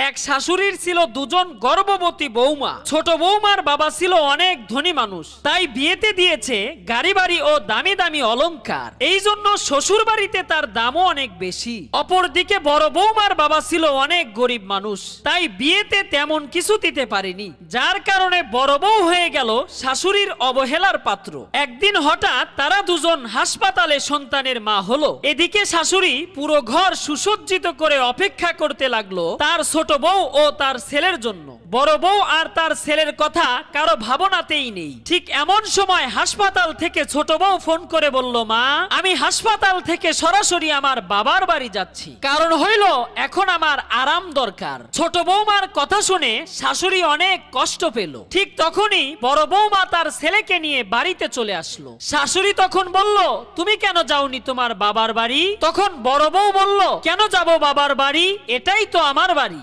এক শাশুড়ির ছিল দুজন গর্ভবতী বৌমা। ছোট বৌমার বাবা ছিল অনেক ধনী মানুষ, তাই বিয়েতে দিয়েছে গাড়ি বাড়ি ও দামি দামি অলংকার। এই জন্য শ্বশুর বাড়িতে তার দামও অনেক বেশি। অপরদিকে বড় বৌমার বাবা ছিল অনেক গরিব মানুষ, তাই বিয়েতে তেমন কিছু দিতে পারেনি, যার কারণে বড় বউ হয়ে গেল শাশুড়ির অবহেলার পাত্র। একদিন হঠাৎ তারা দুজন হাসপাতালে সন্তানের মা হলো। এদিকে শাশুড়ি পুরো ঘর সুসজ্জিত করে অপেক্ষা করতে লাগলো তার ছোট বউ ও তার ছেলের জন্য। বড় বউ আর তার ছেলের কথা কারো ভাবনাতেই নেই। ঠিক এমন সময় হাসপাতাল থেকে ছোট বউ ফোন করে বলল, মা, আমি হাসপাতাল থেকে সরাসরি আমার বাবার বাড়ি যাচ্ছি, কারণ হইল এখন আমার আরাম দরকার। ছোট বৌমার কথা শুনে শাশুড়ি অনেক কষ্ট পেল। ঠিক তখনই বড় বৌমা তার ছেলেকে নিয়ে বাড়িতে চলে আসলো। শাশুড়ি তখন বলল, তুমি কেন যাওনি তোমার বাবার বাড়ি? তখন বড় বউ বলল, কেন যাব বাবার বাড়ি, এটাই তো আমার বাড়ি।